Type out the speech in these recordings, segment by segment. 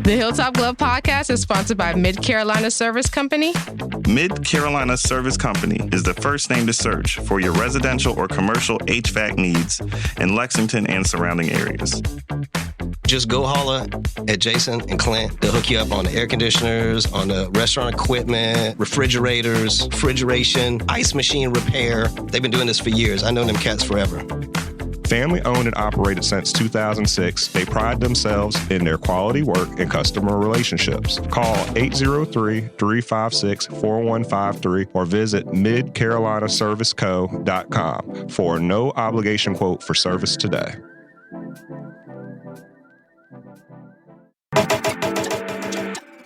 The Hilltop Glove Podcast is sponsored by Mid Carolina Service Company. Mid Carolina Service Company is the first name to search for your residential or commercial HVAC needs in Lexington and surrounding areas. Just go holler at Jason and Clint. They'll hook you up on the air conditioners, on the restaurant equipment, refrigerators, refrigeration, ice machine repair. They've been doing this for years. I know them cats forever. Family owned and operated since 2006, they pride themselves in their quality work and customer relationships. Call 803-356-4153 or visit midcarolinaserviceco.com for a no obligation quote for service today.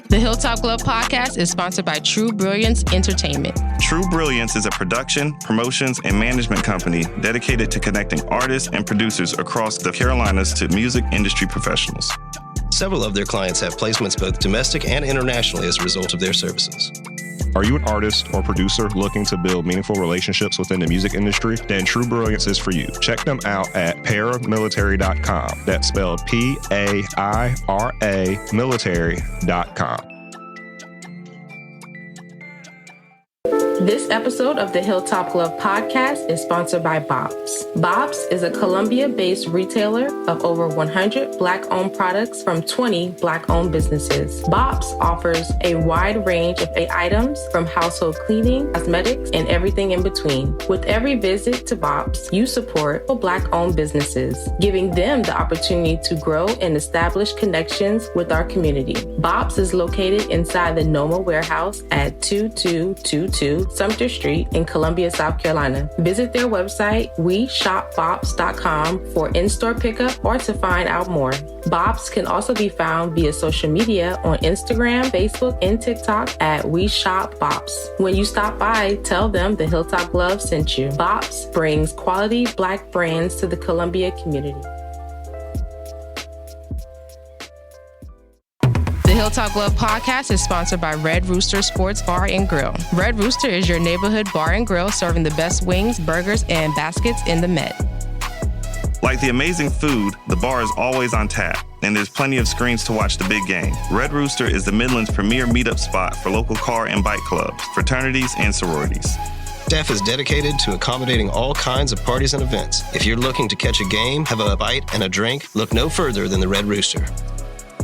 The Hilltop Glove Podcast is sponsored by True Brilliance Entertainment. True Brilliance is a production, promotions, and management company dedicated to connecting artists and producers across the Carolinas to music industry professionals. Several of their clients have placements both domestic and internationally as a result of their services. Are you an artist or producer looking to build meaningful relationships within the music industry? Then True Brilliance is for you. Check them out at paramilitary.com. That's spelled P-A-I-R-A military.com. This episode of the Hilltop Glove Podcast is sponsored by Bob's. Bob's is a Columbia-based retailer of over 100 Black-owned products from 20 Black-owned businesses. Bob's offers a wide range of items from household cleaning, cosmetics, and everything in between. With every visit to Bob's, you support Black-owned businesses, giving them the opportunity to grow and establish connections with our community. Bob's is located inside the Noma warehouse at 2222 Sumter Street in Columbia, South Carolina. Visit their website, weshopbobs.com for in-store pickup or to find out more. Bob's can also be found via social media on Instagram, Facebook, and TikTok at weshopbobs. When you stop by, tell them the Hilltop Glove sent you. Bob's brings quality Black brands to the Columbia community. The Hilltop Glove Podcast is sponsored by Red Rooster Sports Bar and Grill. Red Rooster is your neighborhood bar and grill serving the best wings, burgers, and baskets in the Met. Like the amazing food, the bar is always on tap, and there's plenty of screens to watch the big game. Red Rooster is the Midland's premier meetup spot for local car and bike clubs, fraternities, and sororities. Staff is dedicated to accommodating all kinds of parties and events. If you're looking to catch a game, have a bite, and a drink, look no further than the Red Rooster.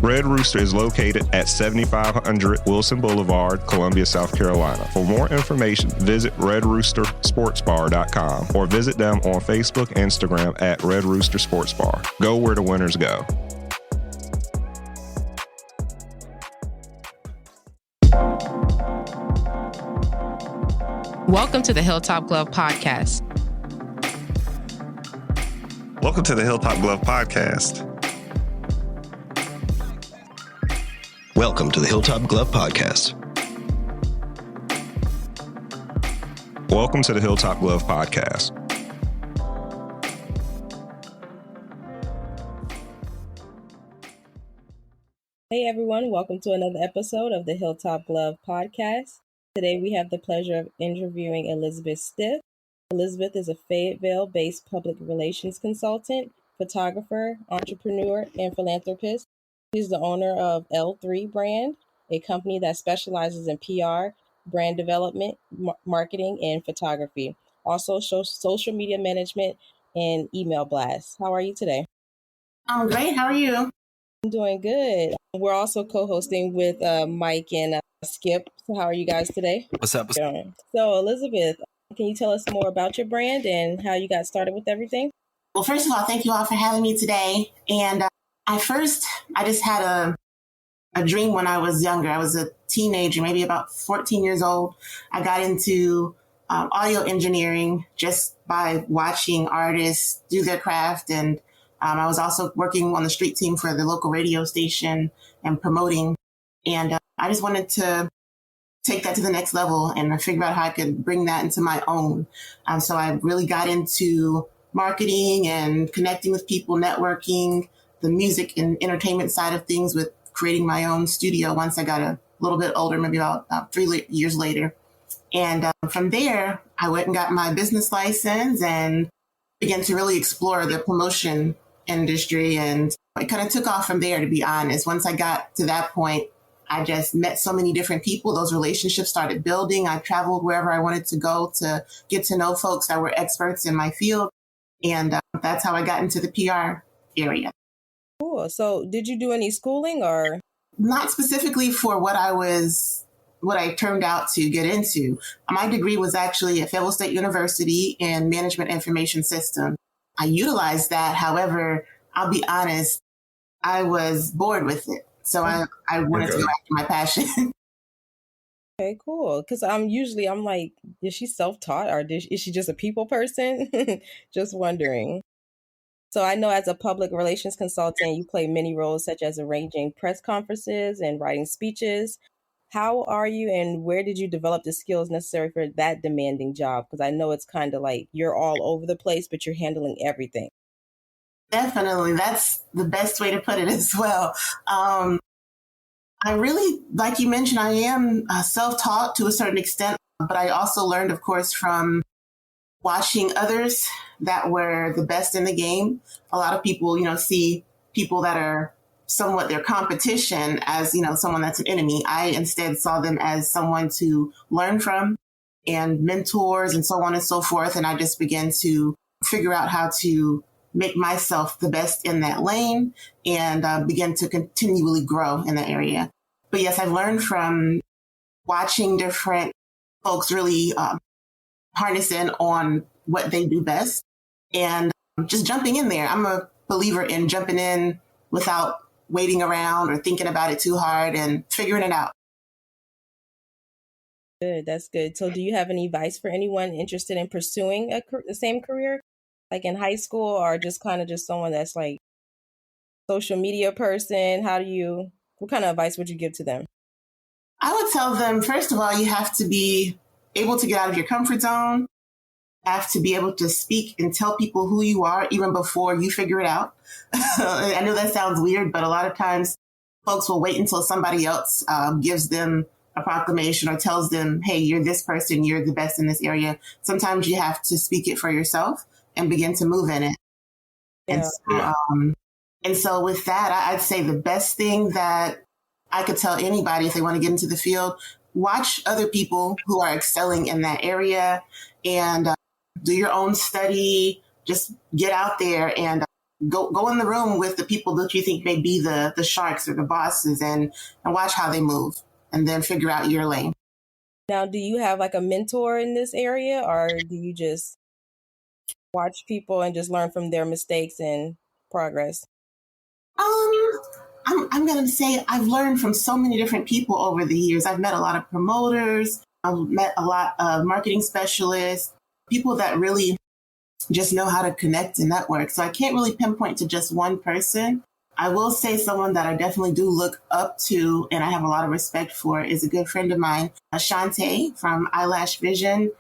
Red Rooster is located at 7500 Wilson Boulevard, Columbia, South Carolina. For more information, visit redroostersportsbar.com or visit them on Facebook and Instagram at Red Rooster Sports Bar. Go where the winners go. Welcome to the Hilltop Glove Podcast. Welcome to the Hilltop Glove Podcast. Welcome to the Hilltop Glove Podcast. Welcome to the Hilltop Glove Podcast. Hey everyone, welcome to another episode of the Hilltop Glove Podcast. Today we have the pleasure of interviewing Elizabeth Stiff. Elizabeth is a Fayetteville-based public relations consultant, photographer, entrepreneur, and philanthropist. She's the owner of L3 Brand, a company that specializes in PR, brand development, marketing, and photography. Also social media management and email blasts. How are you today? I'm great. How are you? I'm doing good. We're also co-hosting with Mike and Skip. So how are you guys today? What's up? So Elizabeth, can you tell us more about your brand and how you got started with everything? Well, first of all, thank you all for having me today. And I just had a dream when I was younger. I was a teenager, maybe about 14 years old. I got into audio engineering just by watching artists do their craft. And I was also working on the street team for the local radio station and promoting. And I just wanted to take that to the next level and figure out how I could bring that into my own. So I really got into marketing and connecting with people, networking, the music and entertainment side of things with creating my own studio once I got a little bit older, maybe about 3 years later. And from there, I went and got my business license and began to really explore the promotion industry and it kind of took off from there, to be honest. Once I got to that point, I just met so many different people. Those relationships started building. I traveled wherever I wanted to go to get to know folks that were experts in my field. And that's how I got into the PR area. Cool. So did you do any schooling or? Not specifically for what I turned out to get into. My degree was actually at Fayetteville State University in Management Information Systems. I utilized that. However, I'll be honest, I was bored with it. So I wanted to go after my passion. Okay, cool. Because I'm like, is she self-taught or is she just a people person? Just wondering. So I know as a public relations consultant, you play many roles such as arranging press conferences and writing speeches. How are you and where did you develop the skills necessary for that demanding job? Because I know it's kind of like you're all over the place, but you're handling everything. Definitely. That's the best way to put it as well. I really, like you mentioned, I am self-taught to a certain extent, but I also learned, of course, from watching others that were the best in the game. A lot of people, see people that are somewhat their competition as, someone that's an enemy. I instead saw them as someone to learn from and mentors and so on and so forth. And I just began to figure out how to make myself the best in that lane and begin to continually grow in that area. But yes, I've learned from watching different folks really harness in on what they do best and just jumping in there. I'm a believer in jumping in without waiting around or thinking about it too hard and figuring it out. Good. That's good. So do you have any advice for anyone interested in pursuing the same career, like in high school, or just kind of just someone that's like social media person? What kind of advice would you give to them? I would tell them, first of all, you have to be able to get out of your comfort zone, have to be able to speak and tell people who you are even before you figure it out. I know that sounds weird, but a lot of times folks will wait until somebody else gives them a proclamation or tells them, hey, you're this person, you're the best in this area. Sometimes you have to speak it for yourself and begin to move in it. Yeah. And so with that, I'd say the best thing that I could tell anybody if they want to get into the field, watch other people who are excelling in that area and do your own study. Just get out there and go in the room with the people that you think may be the sharks or the bosses and watch how they move and then figure out your lane. Now, do you have like a mentor in this area or do you just watch people and just learn from their mistakes and progress? I'm going to say I've learned from so many different people over the years. I've met a lot of promoters. I've met a lot of marketing specialists, people that really just know how to connect and network. So I can't really pinpoint to just one person. I will say someone that I definitely do look up to and I have a lot of respect for is a good friend of mine, Ashante from Eyelash Vision.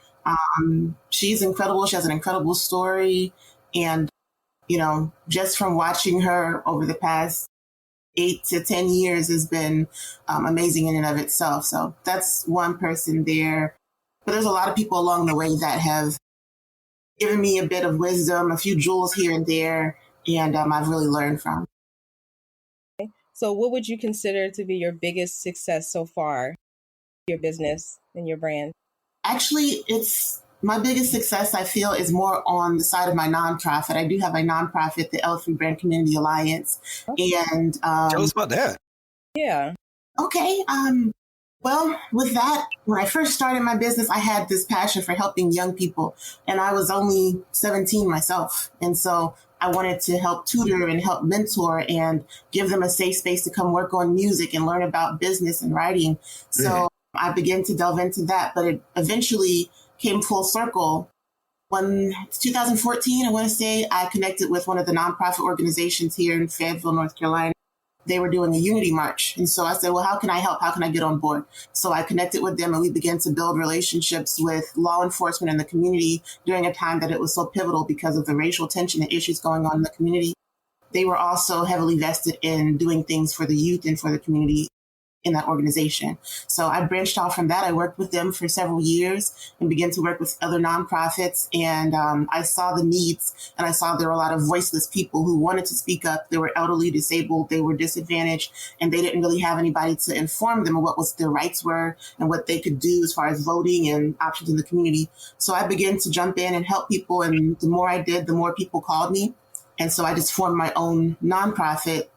She's incredible. She has an incredible story. And, just from watching her over the past 8 to 10 years has been amazing in and of itself. So that's one person there. But there's a lot of people along the way that have given me a bit of wisdom, a few jewels here and there, and I've really learned from. So what would you consider to be your biggest success so far, your business and your brand? Actually, it's my biggest success, I feel, is more on the side of my nonprofit. I do have a nonprofit, the L3 Brand Community Alliance. And tell us about that. Yeah. Okay. Well, with that, when I first started my business, I had this passion for helping young people. And I was only 17 myself. And so I wanted to help tutor and help mentor and give them a safe space to come work on music and learn about business and writing. So I began to delve into that, but it eventually came full circle. When 2014, I want to say, I connected with one of the nonprofit organizations here in Fayetteville, North Carolina. They were doing a unity march. And so I said, well, how can I help? How can I get on board? So I connected with them and we began to build relationships with law enforcement in the community during a time that it was so pivotal because of the racial tension and issues going on in the community. They were also heavily vested in doing things for the youth and for the community. in that organization. So I branched off from that. I worked with them for several years and began to work with other nonprofits. And I saw the needs, and I saw there were a lot of voiceless people who wanted to speak up. They were elderly, disabled, they were disadvantaged, and they didn't really have anybody to inform them of what their rights were and what they could do as far as voting and options in the community. So I began to jump in and help people. And the more I did, the more people called me. And so I just formed my own nonprofit,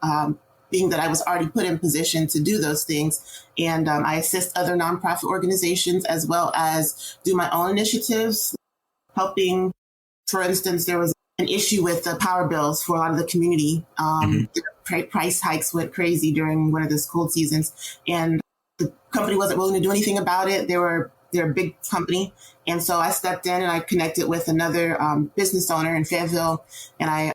being that I was already put in position to do those things. And I assist other nonprofit organizations as well as do my own initiatives, helping. For instance, there was an issue with the power bills for a lot of the community. The price hikes went crazy during one of the school seasons, and the company wasn't willing to do anything about it. They're a big company. And so I stepped in and I connected with another business owner in Fayetteville, and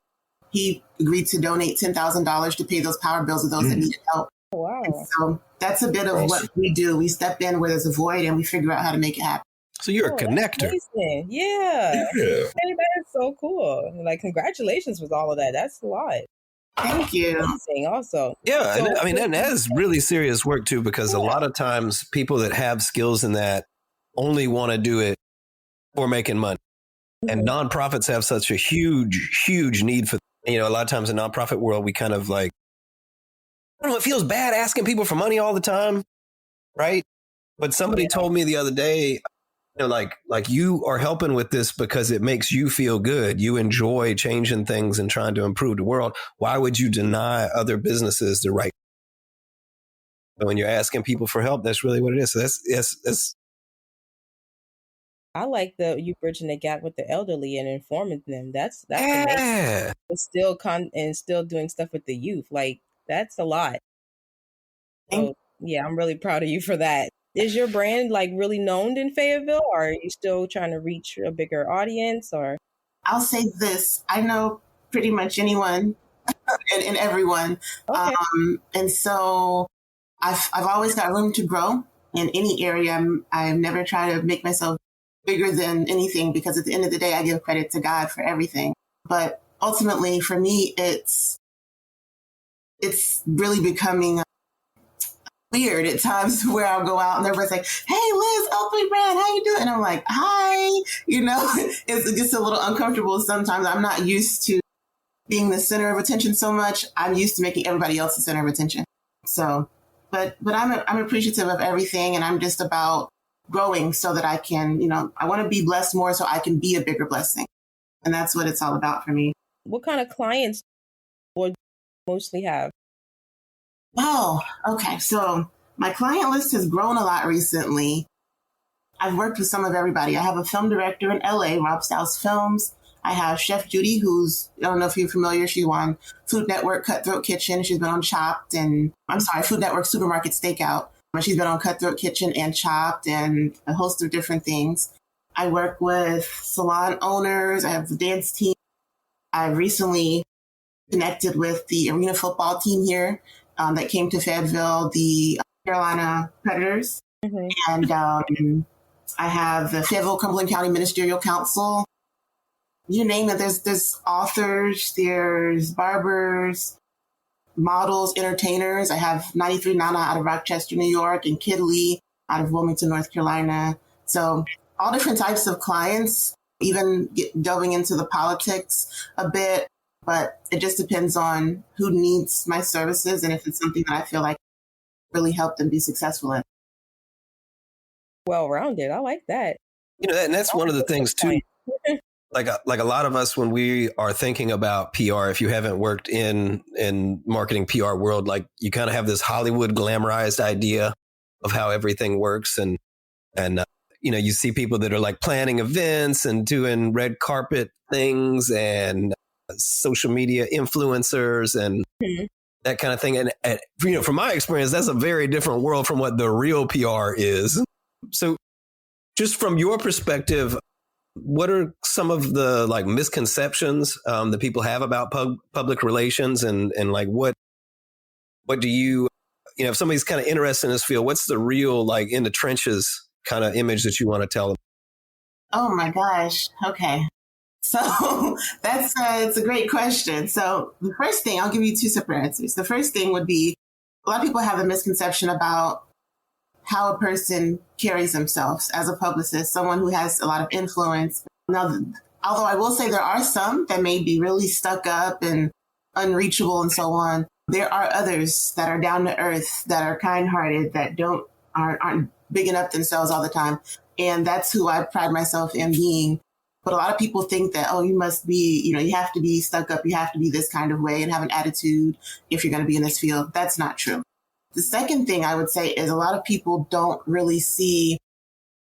he agreed to donate $10,000 to pay those power bills of those that needed help. Wow. And so that's a bit of what we do. We step in where there's a void and we figure out how to make it happen. So you're a connector. Yeah. Hey, that is so cool. Like, congratulations with all of that. That's a lot. Thank you. Amazing also. Yeah. So, and I mean, that is really serious work too, because a lot of times people that have skills in that only want to do it for making money. And nonprofits have such a huge need for, a lot of times in the nonprofit world, we kind of like, I don't know, it feels bad asking people for money all the time. Right. But somebody told me the other day, like you are helping with this because it makes you feel good. You enjoy changing things and trying to improve the world. Why would you deny other businesses the right? But when you're asking people for help, that's really what it is. So that's I like you bridging the gap with the elderly and informing them. That's amazing. But still still doing stuff with the youth. Like, that's a lot. So yeah, I'm really proud of you for that. Is your brand like really known in Fayetteville, or are you still trying to reach a bigger audience? Or I'll say this: I know pretty much anyone and everyone, okay. And so I've always got room to grow in any area. I've never tried to make myself bigger than anything, because at the end of the day, I give credit to God for everything. But ultimately, for me, it's really becoming weird at times where I'll go out and everybody's like, "Hey, Liz, L3 Brand, how you doing?" And I'm like, "Hi." It's just a little uncomfortable sometimes. I'm not used to being the center of attention so much. I'm used to making everybody else the center of attention. So, but I'm appreciative of everything, and I'm just about growing so that I can, I want to be blessed more so I can be a bigger blessing. And that's what it's all about for me. What kind of clients would you mostly have? Oh, okay. So my client list has grown a lot recently. I've worked with some of everybody. I have a film director in LA, Rob Stouse Films. I have Chef Judy, who's, I don't know if you're familiar, she's on Food Network Cutthroat Kitchen. She's been on Chopped Food Network Supermarket Stakeout. She's been on Cutthroat Kitchen and Chopped and a host of different things. I work with salon owners. I have the dance team. I've recently connected with the arena football team here that came to Fayetteville, the Carolina Predators. And I have the Fayetteville Cumberland County Ministerial Council. You name it. There's authors, there's barbers, models, entertainers. I have 93 Nana out of Rochester, New York, and Kid Lee out of Wilmington, North Carolina. So all different types of clients, even delving into the politics a bit. But it just depends on who needs my services and if it's something that I feel like really help them be successful in. Well-rounded. I like that. And that's one of the things too. Like a lot of us, when we are thinking about PR, if you haven't worked in marketing PR world, like you kind of have this Hollywood glamorized idea of how everything works. And you see people that are like planning events and doing red carpet things and social media influencers and that kind of thing. And from my experience, that's a very different world from what the real PR is. So just from your perspective, what are some of the like misconceptions that people have about public relations and like what do you, if somebody's kind of interested in this field, what's the real like in the trenches kind of image that you want to tell them? Oh my gosh. Okay. So it's a great question. So the first thing, I'll give you two separate answers. The first thing would be a lot of people have a misconception about how a person carries themselves as a publicist, someone who has a lot of influence. Now, although I will say there are some that may be really stuck up and unreachable and so on, there are others that are down to earth, that are kind-hearted, that aren't big enough themselves all the time. And that's who I pride myself in being. But a lot of people think that, oh, you must be, you have to be stuck up. You have to be this kind of way and have an attitude if you're going to be in this field. That's not true. The second thing I would say is a lot of people don't really see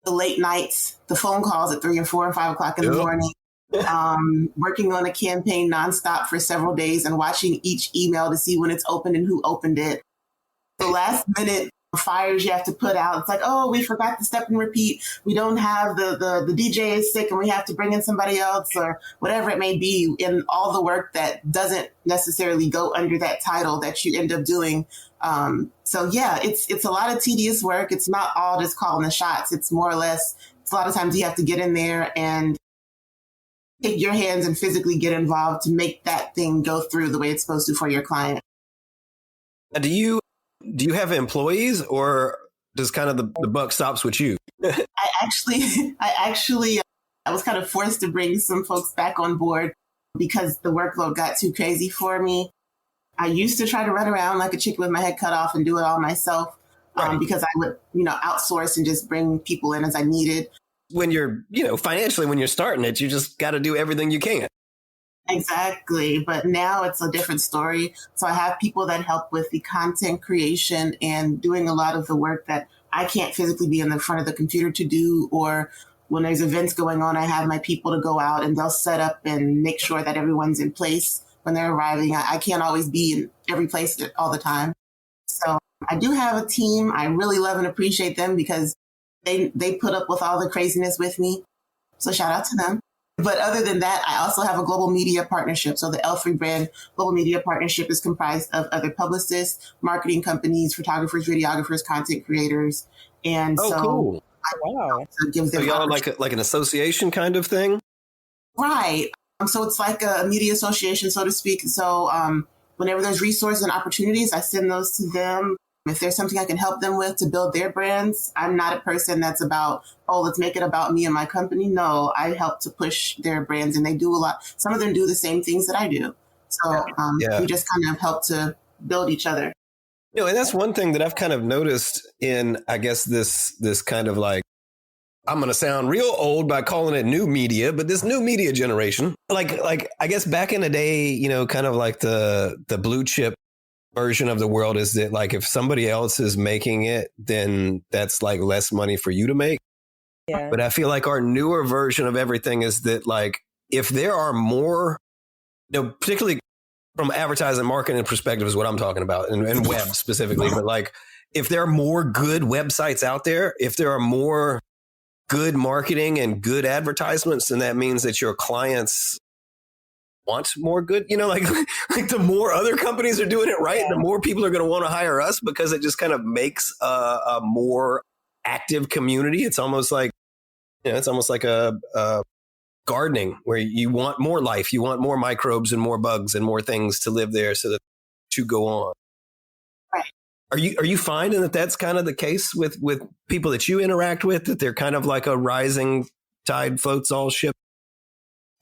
the late nights, the phone calls at 3 and 4 and 5 o'clock in the morning, working on a campaign nonstop for several days and watching each email to see when it's opened and who opened it. The last minute fires you have to put out. It's like, oh, we forgot to step and repeat. We don't have the DJ is sick and we have to bring in somebody else or whatever it may be, in all the work that doesn't necessarily go under that title that you end up doing. So yeah, it's a lot of tedious work. It's not all just calling the shots. It's more or less, it's a lot of times you have to get in there and take your hands and physically get involved to make that thing go through the way it's supposed to for your client. Do you have employees, or does kind of the buck stops with you? I was kind of forced to bring some folks back on board because the workload got too crazy for me. I used to try to run around like a chicken with my head cut off and do it all myself, because I would, outsource and just bring people in as I needed. When you're, financially, when you're starting it, you just got to do everything you can. Exactly. But now it's a different story. So I have people that help with the content creation and doing a lot of the work that I can't physically be in the front of the computer to do. Or when there's events going on, I have my people to go out and they'll set up and make sure that everyone's in place when they're arriving. I can't always be in every place all the time. So I do have a team. I really love and appreciate them because they put up with all the craziness with me. So shout out to them. But other than that, I also have a global media partnership. So the L3 brand global media partnership is comprised of other publicists, marketing companies, photographers, videographers, content creators. And cool. Wow. So y'all like an association kind of thing? Right. So it's like a media association, so to speak. So whenever there's resources and opportunities, I send those to them. If there's something I can help them with to build their brands, I'm not a person that's about, oh, let's make it about me and my company. No, I help to push their brands, and they do a lot. Some of them do the same things that I do. So we just kind of help to build each other. And that's one thing that I've kind of noticed in, I guess, this kind of like, I'm going to sound real old by calling it new media, but this new media generation, like I guess back in the day, kind of like the blue chip version of the world is that like if somebody else is making it, then that's like less money for you to make. Yeah. But I feel like our newer version of everything is that like if there are more, particularly from advertising marketing perspective is what I'm talking about, and web specifically, but like if there are more good websites out there, if there are more good marketing and good advertisements, then that means that your clients want more good, like the more other companies are doing it right, the more people are going to want to hire us because it just kind of makes a more active community. It's almost like, a gardening where you want more life, you want more microbes and more bugs and more things to live there so that to go on. Right. Are you finding that that's kind of the case with people that you interact with, that they're kind of like a rising tide floats all ship?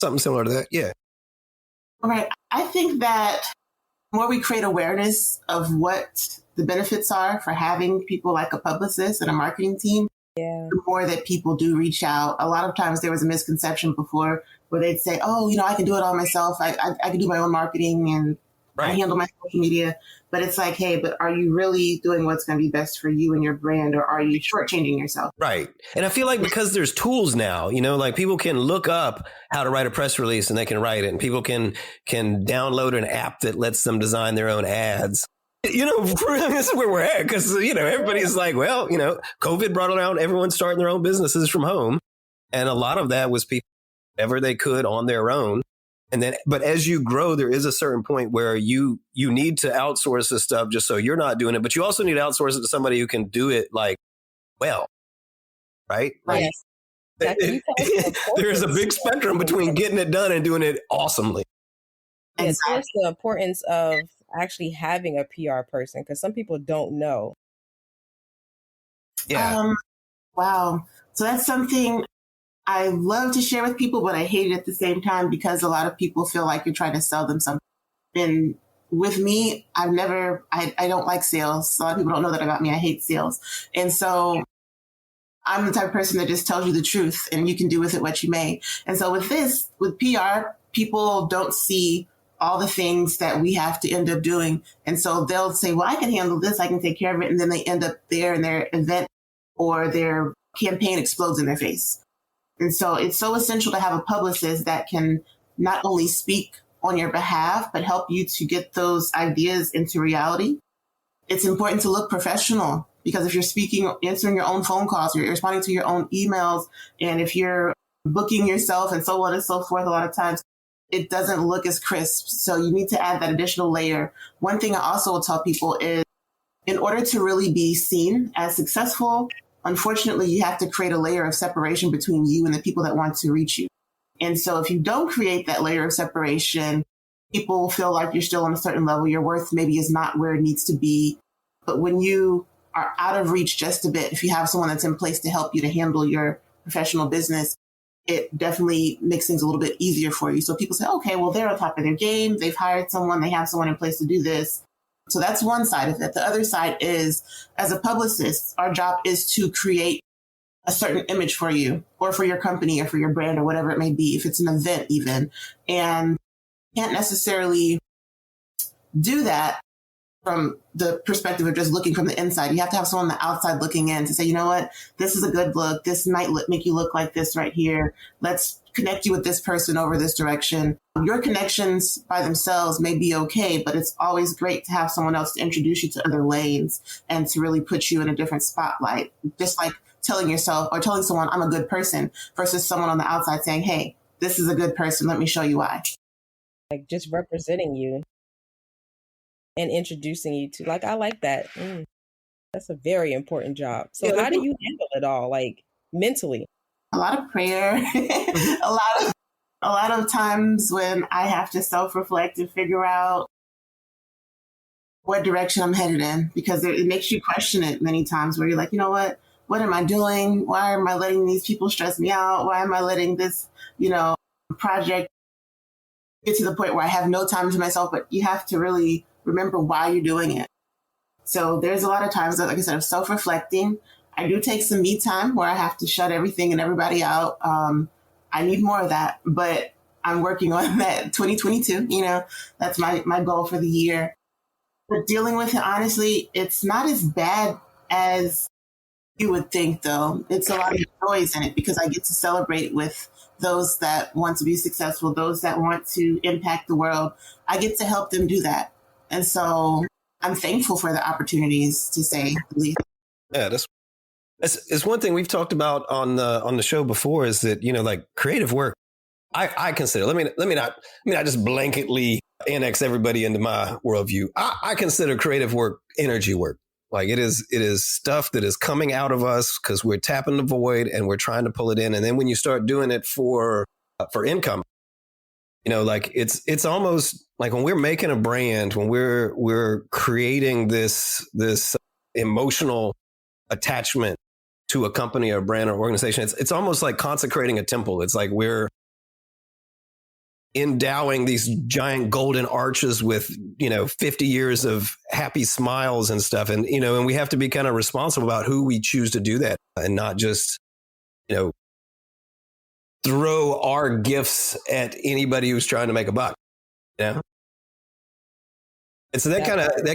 Something similar to that. Yeah. All right. I think that the more we create awareness of what the benefits are for having people like a publicist and a marketing team, the more that people do reach out. A lot of times there was a misconception before where they'd say, oh, I can do it all myself. I can do my own marketing and I handle my social media. But it's like, hey, but are you really doing what's going to be best for you and your brand, or are you shortchanging yourself? Right. And I feel like because there's tools now, like people can look up how to write a press release and they can write it, and people can download an app that lets them design their own ads. This is where we're at because, everybody's like, well, COVID brought around everyone starting their own businesses from home. And a lot of that was people, whatever they could on their own. And then, but as you grow, there is a certain point where you need to outsource this stuff just so you're not doing it, but you also need to outsource it to somebody who can do it like, well, right? Right. There's a big spectrum between getting it done and doing it awesomely. Yes, there's the importance of actually having a PR person? Because some people don't know. Yeah. Wow. So that's something I love to share with people, but I hate it at the same time because a lot of people feel like you're trying to sell them something. And with me, I don't like sales. A lot of people don't know that about me. I hate sales. And so I'm the type of person that just tells you the truth and you can do with it what you may. And so with PR, people don't see all the things that we have to end up doing. And so they'll say, well, I can handle this. I can take care of it. And then they end up there and their event or their campaign explodes in their face. And so it's so essential to have a publicist that can not only speak on your behalf, but help you to get those ideas into reality. It's important to look professional because if you're speaking, answering your own phone calls, you're responding to your own emails, and if you're booking yourself and so on and so forth, a lot of times it doesn't look as crisp. So you need to add that additional layer. One thing I also will tell people is in order to really be seen as successful, unfortunately, you have to create a layer of separation between you and the people that want to reach you. And so if you don't create that layer of separation, people will feel like you're still on a certain level. Your worth maybe is not where it needs to be. But when you are out of reach just a bit, if you have someone that's in place to help you to handle your professional business, it definitely makes things a little bit easier for you. So people say, okay, well, they're on top of their game. They've hired someone. They have someone in place to do this. So that's one side of it. The other side is, as a publicist, our job is to create a certain image for you or for your company or for your brand or whatever it may be, if it's an event even. And can't necessarily do that from the perspective of just looking from the inside. You have to have someone on the outside looking in to say, you know what, this is a good look. This might make you look like this right here. Let's connect you with this person over this direction. Your connections by themselves may be okay, but it's always great to have someone else to introduce you to other lanes and to really put you in a different spotlight. Just like telling yourself or telling someone I'm a good person versus someone on the outside saying, hey, this is a good person. Let me show you why. Like just representing you and introducing you to, like, I like that. That's a very important job. So how do you handle it all, like mentally? A lot of prayer, a lot of times when I have to self-reflect and figure out what direction I'm headed in, because it makes you question it many times where you're like, you know what am I doing? Why am I letting these people stress me out? Why am I letting this, project get to the point where I have no time to myself? But you have to really remember why you're doing it. So there's a lot of times that, like I said, of self-reflecting. I do take some me time where I have to shut everything and everybody out. I need more of that, but I'm working on that. 2022, that's my goal for the year. But dealing with it, honestly, it's not as bad as you would think, though. It's a lot of noise in it because I get to celebrate with those that want to be successful, those that want to impact the world. I get to help them do that. And so I'm thankful for the opportunities, to say the least. Yeah, it's one thing we've talked about on the show before is that, like creative work, I consider, let me not just blanketly annex everybody into my worldview. I consider creative work energy work. Like it is stuff that is coming out of us because we're tapping the void and we're trying to pull it in. And then when you start doing it for income, like it's almost like when we're making a brand, when we're creating this emotional attachment to a company or brand or organization, it's almost like consecrating a temple. It's like we're endowing these giant golden arches with 50 years of happy smiles and stuff, and and we have to be kind of responsible about who we choose to do that, and not just throw our gifts at anybody who's trying to make a buck. And so that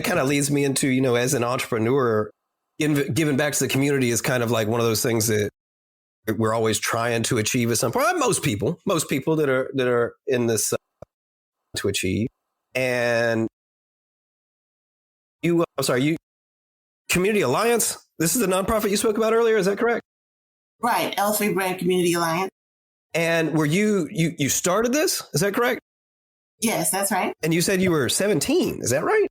kind of leads me into as an entrepreneur, giving back to the community is kind of like one of those things that we're always trying to achieve at some point. Most people that are in this to achieve. And you Community Alliance. This is the nonprofit you spoke about earlier. Is that correct? Right. L3 Brand Community Alliance. And were you started this? Is that correct? Yes, that's right. And you said you were 17. Is that right?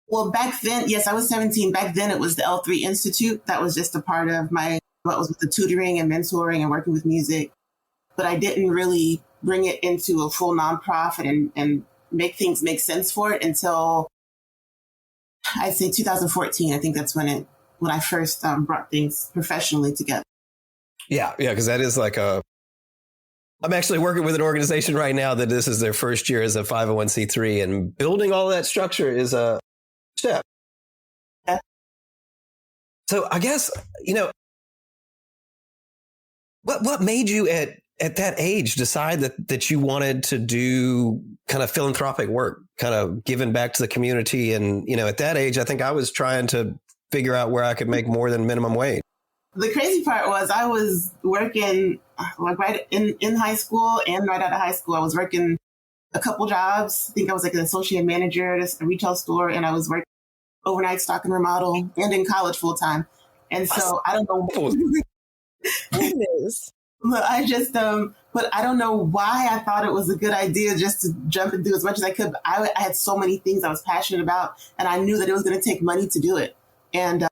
Well, back then, yes, I was 17. Back then, it was the L3 Institute. That was just a part of what was with the tutoring and mentoring and working with music. But I didn't really bring it into a full nonprofit and make things make sense for it until I'd say 2014. I think that's when I first brought things professionally together. Yeah, because that is like I'm actually working with an organization right now that this is their first year as a 501c3, and building all that structure is a step. Yeah. So I guess, what made you at that age decide that you wanted to do kind of philanthropic work, kind of giving back to the community? And, at that age, I think I was trying to figure out where I could make more than minimum wage. The crazy part was I was working like right in high school and right out of high school. I was working a couple jobs. I think I was like an associate manager at a retail store, and I was working overnight stock and remodel, and in college full time. And so I don't know. But I don't know why I thought it was a good idea just to jump and do as much as I could. I had so many things I was passionate about, and I knew that it was going to take money to do it. And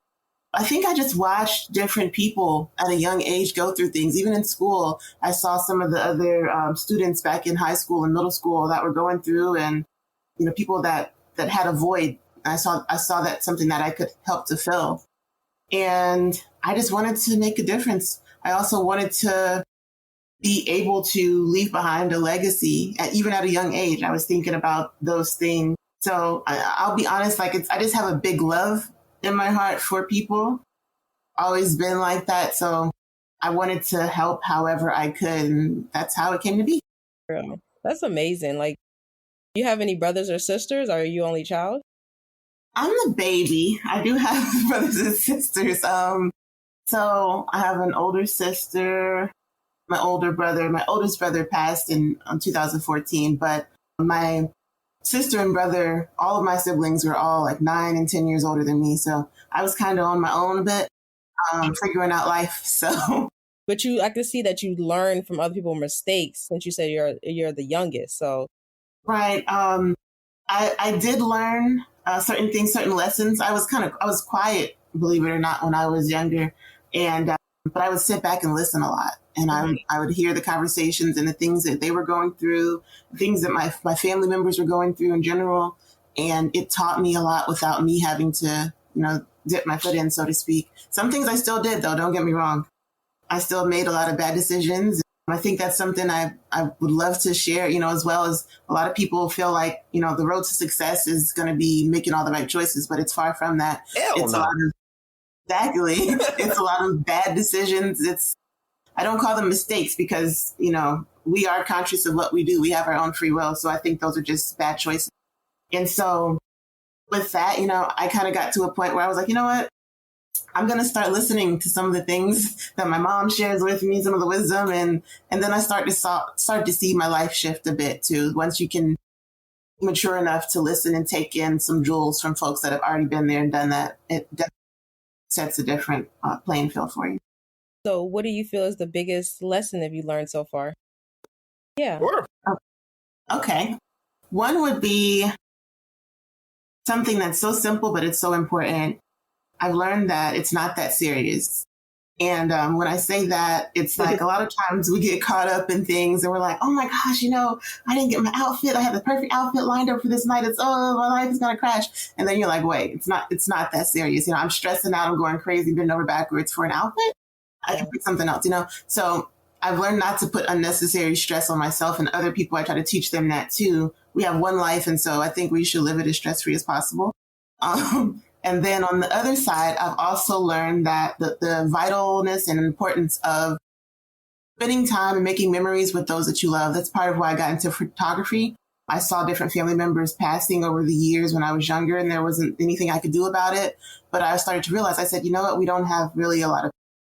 I think I just watched different people at a young age go through things. Even in school, I saw some of the other students back in high school and middle school that were going through, and people that had a void. I saw that something that I could help to fill, and I just wanted to make a difference. I also wanted to be able to leave behind a legacy, even at a young age. I was thinking about those things. So I'll be honest, I just have a big love in my heart for people. Always been like that. So I wanted to help however I could. And that's how it came to be. Girl, that's amazing. Like, do you have any brothers or sisters? Or are you only child? I'm the baby. I do have brothers and sisters. So I have an older sister, my oldest brother passed in 2014, but my sister and brother, all of my siblings were all like 9 and 10 years older than me. So I was kind of on my own a bit, figuring out life. So, but I can see that you learn from other people's mistakes since you said you're the youngest. So, right. I did learn certain things, certain lessons. I was quiet, believe it or not, when I was younger, and but I would sit back and listen a lot. And I would hear the conversations and the things that they were going through, things that my family members were going through in general. And it taught me a lot without me having to, dip my foot in, so to speak. Some things I still did, though. Don't get me wrong. I still made a lot of bad decisions. I think that's something I would love to share, as well as a lot of people feel like, the road to success is going to be making all the right choices, but it's far from that. Exactly. It's a lot of bad decisions. I don't call them mistakes because, we are conscious of what we do. We have our own free will. So I think those are just bad choices. And so with that, I kind of got to a point where I was like, you know what? I'm going to start listening to some of the things that my mom shares with me, some of the wisdom. And then I start to see my life shift a bit too. Once you can mature enough to listen and take in some jewels from folks that have already been there and done that, it definitely sets a different playing field for you. So what do you feel is the biggest lesson that you learned so far? Yeah. Sure. Okay. One would be something that's so simple, but it's so important. I've learned that it's not that serious. And when I say that, it's like a lot of times we get caught up in things and we're like, oh my gosh, I didn't get my outfit. I have the perfect outfit lined up for this night. My life is going to crash. And then you're like, wait, it's not that serious. I'm stressing out. I'm going crazy, bending over backwards for an outfit. I can pick something else, So I've learned not to put unnecessary stress on myself and other people. I try to teach them that too. We have one life. And so I think we should live it as stress-free as possible. And then on the other side, I've also learned that the vitalness and importance of spending time and making memories with those that you love. That's part of why I got into photography. I saw different family members passing over the years when I was younger, and there wasn't anything I could do about it. But I started to realize, I said, you know what? We don't have really a lot of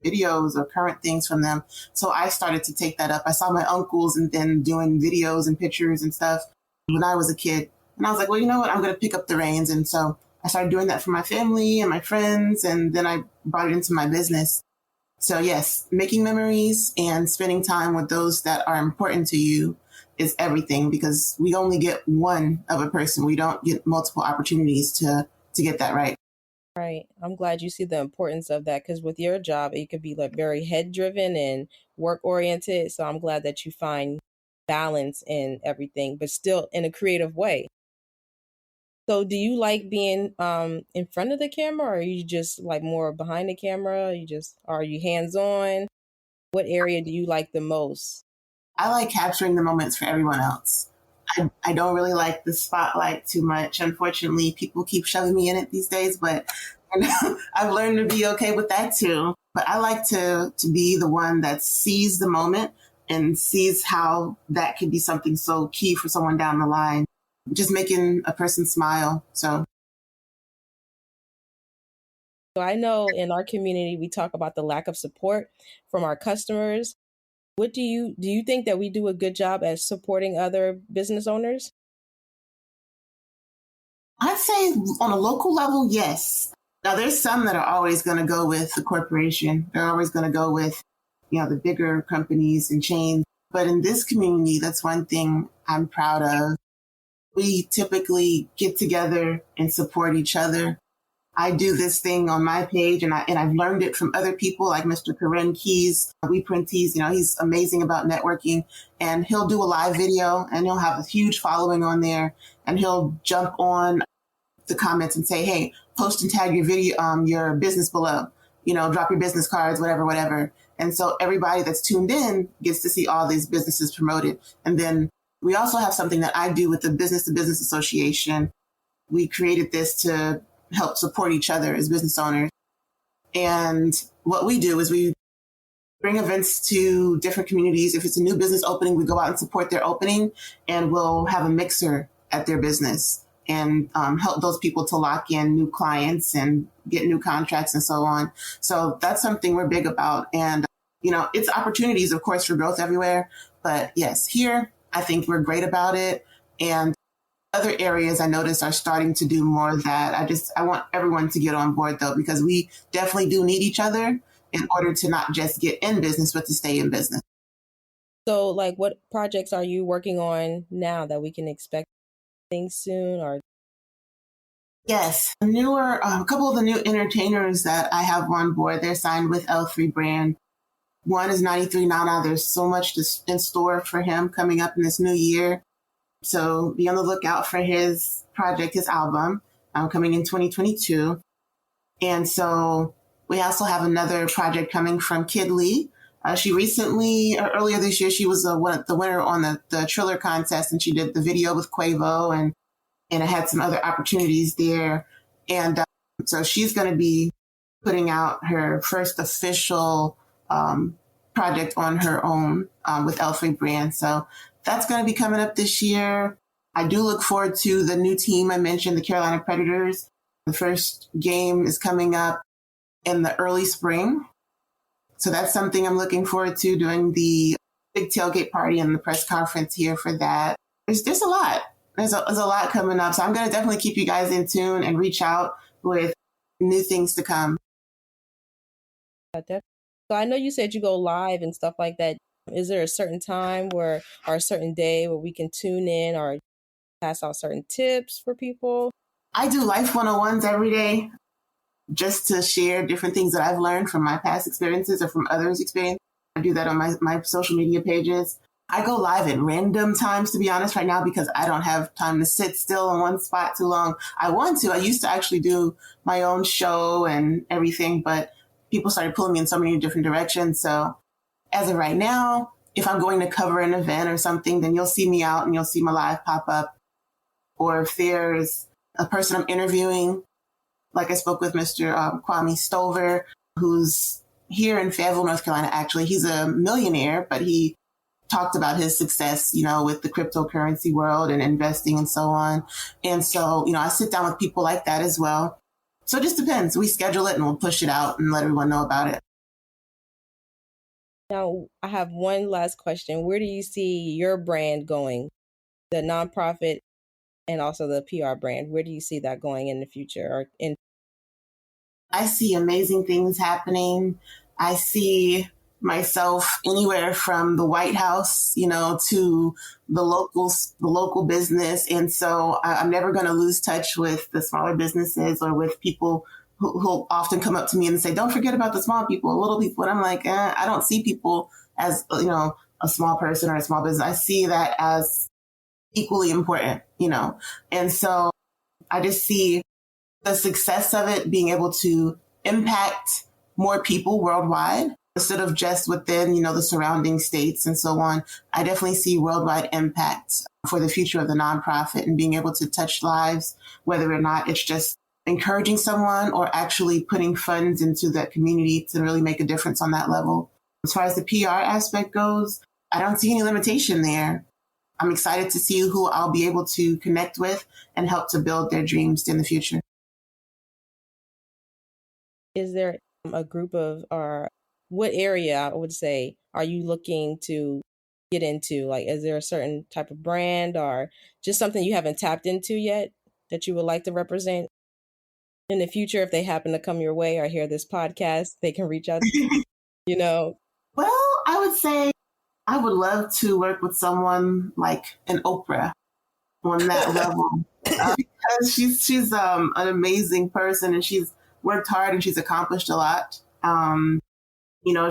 videos or current things from them. So I started to take that up. I saw my uncles and then doing videos and pictures and stuff when I was a kid. And I was like, well, you know what? I'm going to pick up the reins. And so I started doing that for my family and my friends, and then I brought it into my business. So yes, making memories and spending time with those that are important to you is everything, because we only get one of a person. We don't get multiple opportunities to get that right. Right. I'm glad you see the importance of that, because with your job, it could be like very head driven and work oriented. So I'm glad that you find balance in everything, but still in a creative way. So do you like being in front of the camera, or are you just like more behind the camera? Are you hands-on? What area do you like the most? I like capturing the moments for everyone else. I don't really like the spotlight too much. Unfortunately, people keep shoving me in it these days, but I've learned to be okay with that too. But I like to be the one that sees the moment and sees how that could be something so key for someone down the line, just making a person smile. So I know in our community we talk about the lack of support from our customers. What do you think that we do a good job at supporting other business owners? I'd say on a local level, yes. Now there's some that are always going to go with the corporation. They're always going to go with, the bigger companies and chains. But in this community, that's one thing I'm proud of. We typically get together and support each other. I do this thing on my page, and I've learned it from other people like Mr. Karen Keys. We print tees. He's amazing about networking, and he'll do a live video, and he'll have a huge following on there, and he'll jump on the comments and say, "Hey, post and tag your video, your business below. Drop your business cards, whatever." And so everybody that's tuned in gets to see all these businesses promoted. And then we also have something that I do with the Business to Business Association. We created this to help support each other as business owners. And what we do is we bring events to different communities. If it's a new business opening, we go out and support their opening, and we'll have a mixer at their business and help those people to lock in new clients and get new contracts and so on. So that's something we're big about. And, it's opportunities, of course, for growth everywhere. But yes, here, I think we're great about it. And other areas I notice are starting to do more of that. I want everyone to get on board though, because we definitely do need each other in order to not just get in business, but to stay in business. So like what projects are you working on now that we can expect things soon? Or Yes, a couple of the new entertainers that I have on board, they're signed with L3 brand. One is 93 Nana. There's so much in store for him coming up in this new year. So be on the lookout for his project, his album, coming in 2022. And so we also have another project coming from Kid Lee. She recently, or earlier this year, she was the winner on the Triller contest, and she did the video with Quavo, and it had some other opportunities there. And so she's going to be putting out her first official project on her own with L3 brand. So that's going to be coming up this year. I do look forward to the new team I mentioned, the Carolina Predators. The first game is coming up in the early spring. So that's something I'm looking forward to, doing the big tailgate party and the press conference here for that. There's a lot. There's a lot coming up. So I'm going to definitely keep you guys in tune and reach out with new things to come. so I know you said you go live and stuff like that. Is there a certain time or a certain day where we can tune in or pass out certain tips for people? I do life 101s every day just to share different things that I've learned from my past experiences or from others' experience. I do that on my social media pages. I go live at random times, to be honest, right now, because I don't have time to sit still in one spot too long. I want to. I used to actually do my own show and everything, but people started pulling me in so many different directions. So as of right now, if I'm going to cover an event or something, then you'll see me out and you'll see my live pop up. Or if there's a person I'm interviewing, like I spoke with Mr. Kwame Stover, who's here in Fayetteville, North Carolina, actually. He's a millionaire, but he talked about his success, with the cryptocurrency world and investing and so on. And so, I sit down with people like that as well. So it just depends. We schedule it and we'll push it out and let everyone know about it. Now, I have one last question. Where do you see your brand going? The nonprofit and also the PR brand. Where do you see that going in the future or in? I see amazing things happening. I see myself anywhere from the White House, to the local business. And so I'm never going to lose touch with the smaller businesses or with people who often come up to me and say, don't forget about the small people, little people. And I'm like, I don't see people as, a small person or a small business. I see that as equally important, and so I just see the success of it being able to impact more people worldwide instead of just within, the surrounding states and so on. I definitely see worldwide impact for the future of the nonprofit and being able to touch lives, whether or not it's just encouraging someone or actually putting funds into that community to really make a difference on that level. As far as the PR aspect goes, I don't see any limitation there. I'm excited to see who I'll be able to connect with and help to build their dreams in the future. Is there a group of, or what area, I would say, are you looking to get into? Like, is there a certain type of brand or just something you haven't tapped into yet that you would like to represent in the future? If they happen to come your way or hear this podcast, they can reach out to you. Well, I would say I would love to work with someone like an Oprah on that level because she's an amazing person and she's worked hard and she's accomplished a lot.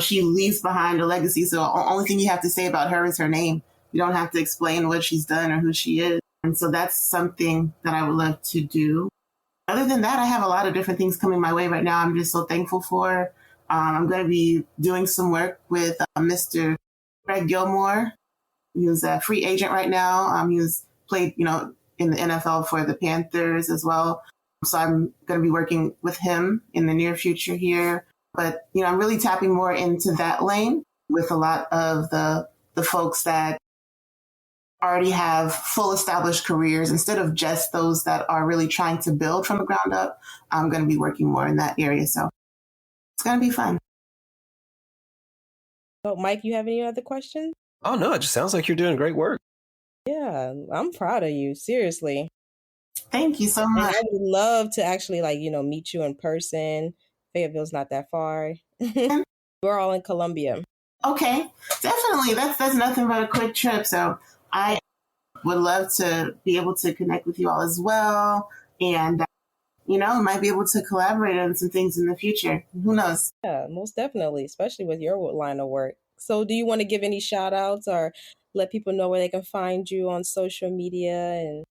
She leaves behind a legacy. So the only thing you have to say about her is her name. You don't have to explain what she's done or who she is. And so that's something that I would love to do. Other than that, I have a lot of different things coming my way right now. I'm just so thankful for. I'm going to be doing some work with Mr. Greg Gilmore. He's a free agent right now. He was played, in the NFL for the Panthers as well. So I'm going to be working with him in the near future here. But, I'm really tapping more into that lane with a lot of the folks that already have full established careers instead of just those that are really trying to build from the ground up. I'm going to be working more in that area. So it's going to be fun. So, Mike, you have any other questions? Oh, no, it just sounds like you're doing great work. Yeah, I'm proud of you. Seriously. Thank you so much. And I would love to actually, meet you in person. Fayetteville's not that far. We're all in Columbia. Okay, definitely. That's nothing but a quick trip. So I would love to be able to connect with you all as well. And, might be able to collaborate on some things in the future. Who knows? Yeah, most definitely, especially with your line of work. So do you want to give any shout outs or let people know where they can find you on social media and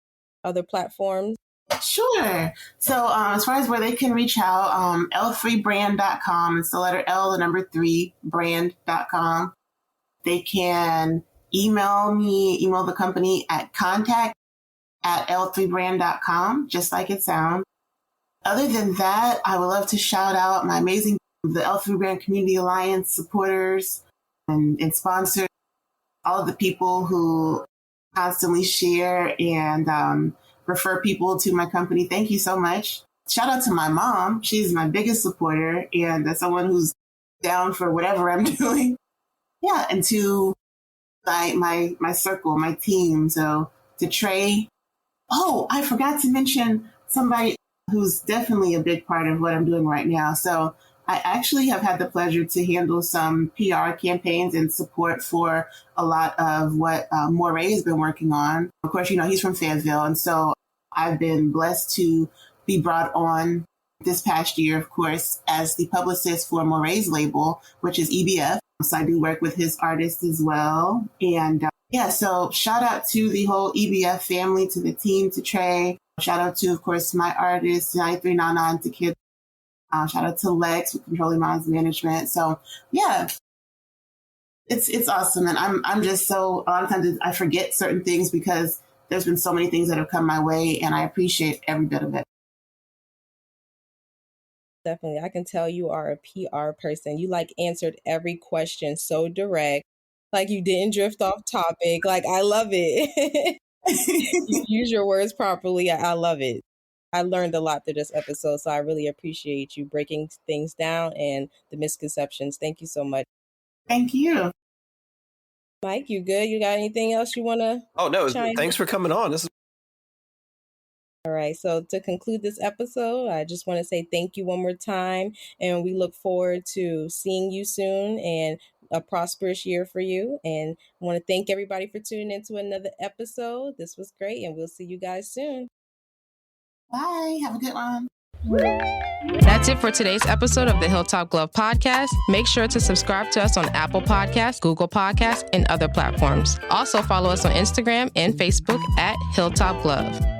other platforms? Sure. So as far as where they can reach out, l3brand.com. It's the letter L, the number 3, brand.com. They can email the company at contact@l3brand.com, just like it sounds. Other than that, I would love to shout out my amazing, the L3 Brand Community Alliance supporters and sponsors, all of the people who constantly share and refer people to my company. Thank you so much. Shout out to my mom. She's my biggest supporter and that's someone who's down for whatever I'm doing. Yeah, and to my circle, my team. So to Trey. Oh, I forgot to mention somebody who's definitely a big part of what I'm doing right now. So I actually have had the pleasure to handle some PR campaigns and support for a lot of what Moray has been working on. Of course, he's from Fayetteville. And so I've been blessed to be brought on this past year, of course, as the publicist for Moray's label, which is EBF. So I do work with his artists as well. And so shout out to the whole EBF family, to the team, to Trey. Shout out to, of course, my artist, 9399, to Kid. Shout out to Lex with Controlling Minds Management. So yeah, it's awesome. And I'm just so, a lot of times I forget certain things because there's been so many things that have come my way and I appreciate every bit of it. Definitely. I can tell you are a PR person. You answered every question so direct. You didn't drift off topic. I love it. You use your words properly. I love it. I learned a lot through this episode, so I really appreciate you breaking things down and the misconceptions. Thank you so much. Thank you. Mike, you good? You got anything else you want to? Oh, no. Thanks for coming on. All right. So to conclude this episode, I just want to say thank you one more time. And we look forward to seeing you soon and a prosperous year for you. And I want to thank everybody for tuning into another episode. This was great. And we'll see you guys soon. Bye. Have a good one. That's it for today's episode of the Hilltop Glove Podcast. Make sure to subscribe to us on Apple Podcasts, Google Podcasts, and other platforms. Also follow us on Instagram and Facebook at Hilltop Glove.